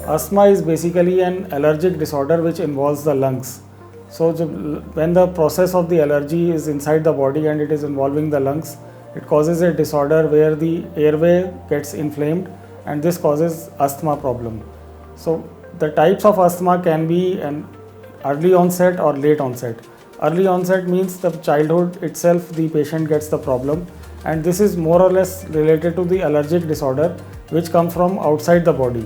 Asthma is basically an allergic disorder which involves the lungs. So when the process of the allergy is inside the body and it is involving the lungs, it causes a disorder where the airway gets inflamed, and this causes asthma problem. So the types of asthma can be an early onset or late onset. Early onset means the childhood itself the patient gets the problem, and this is more or less related to the allergic disorder which comes from outside the body.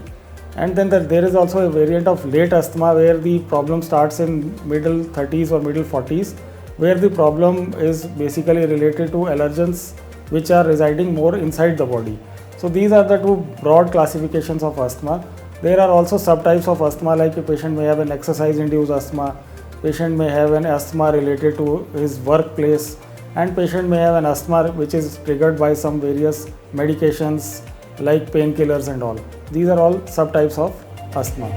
And then there is also a variant of late asthma where the problem starts in middle 30s or middle 40s, where the problem is basically related to allergens which are residing more inside the body. So these are the two broad classifications of asthma. There are also subtypes of asthma, like a patient may have an exercise induced asthma, patient may have an asthma related to his workplace, and patient may have an asthma which is triggered by some various medications like painkillers and all. These are all subtypes of asthma.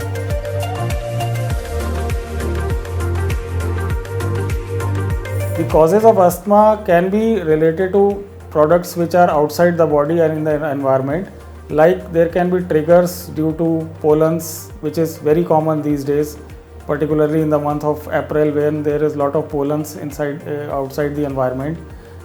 The causes of asthma can be related to products which are outside the body and in the environment. Like there can be triggers due to pollens, which is very common these days, particularly in the month of April when there is a lot of pollens outside the environment.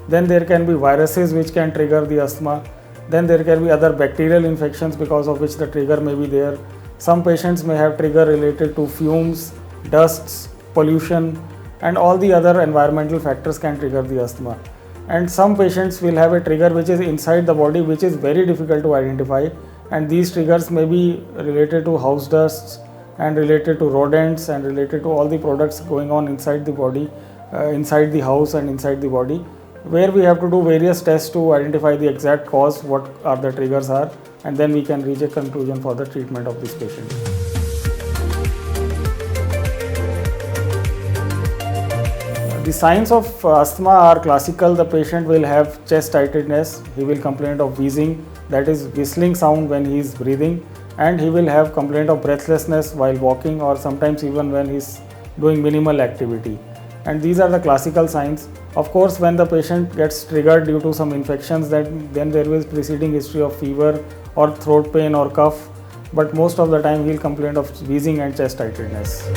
Then there can be viruses which can trigger the asthma. Then there can be other bacterial infections because of which the trigger may be there. Some patients may have trigger related to fumes, dusts, pollution, and all the other environmental factors can trigger the asthma. And some patients will have a trigger which is inside the body, which is very difficult to identify, and these triggers may be related to house dusts and related to rodents and related to all the products going on inside the body, inside the house and inside the body, where we have to do various tests to identify the exact cause, what are the triggers are, and then we can reach a conclusion for the treatment of this patient. The signs of asthma are classical. The patient will have chest tightness, he will complain of wheezing, that is whistling sound when he is breathing, and he will have complaint of breathlessness while walking or sometimes even when he is doing minimal activity. And these are the classical signs. Of course, when the patient gets triggered due to some infections, then there is preceding history of fever or throat pain or cough, but most of the time he will complain of wheezing and chest tightness.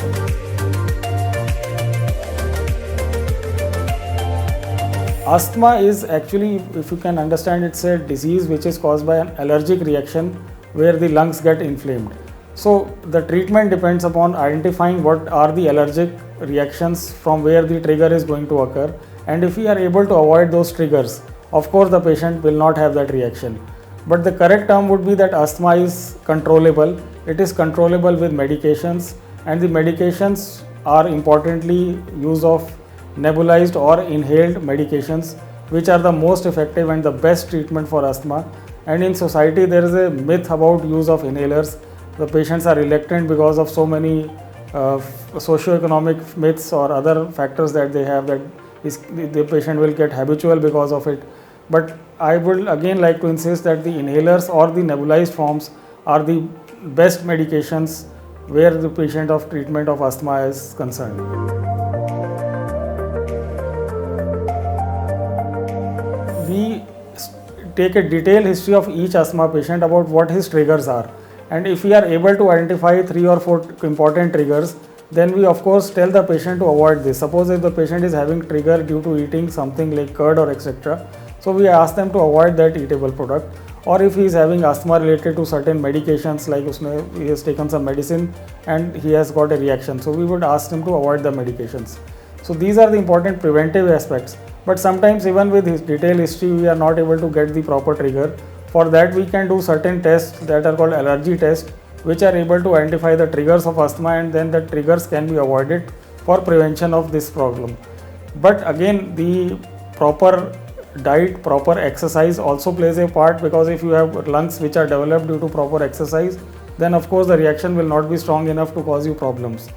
Asthma is actually, if you can understand, it's a disease which is caused by an allergic reaction where the lungs get inflamed. So the treatment depends upon identifying what are the allergic reactions from where the trigger is going to occur, and if we are able to avoid those triggers, of course the patient will not have that reaction. But the correct term would be that asthma is controllable. It is controllable with medications, and the medications are importantly use of nebulized or inhaled medications, which are the most effective and the best treatment for asthma. And in society there is a myth about use of inhalers. The patients are reluctant because of so many socio-economic myths or other factors that they have, that the patient will get habitual because of it. But I would again like to insist that the inhalers or the nebulized forms are the best medications where the patient of treatment of asthma is concerned. We take a detailed history of each asthma patient about what his triggers are, and if we are able to identify 3 or 4 important triggers, then we of course tell the patient to avoid this. Suppose if the patient is having trigger due to eating something like curd or etc., so we ask them to avoid that eatable product. Or if he is having asthma related to certain medications, like he has taken some medicine and he has got a reaction, so we would ask him to avoid the medications. So these are the important preventive aspects. But sometimes even with his detailed history we are not able to get the proper trigger. For that we can do certain tests that are called allergy tests, which are able to identify the triggers of asthma, and then the triggers can be avoided for prevention of this problem. But again, the proper diet, proper exercise also plays a part, because if you have lungs which are developed due to proper exercise, then of course the reaction will not be strong enough to cause you problems.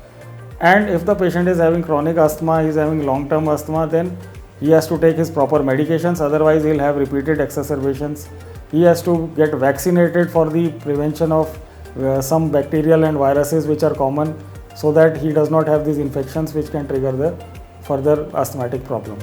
And if the patient is having chronic asthma, he is having long-term asthma, then he has to take his proper medications, otherwise he will have repeated exacerbations. He has to get vaccinated for the prevention of some bacterial and viruses which are common, so that he does not have these infections which can trigger the further asthmatic problem.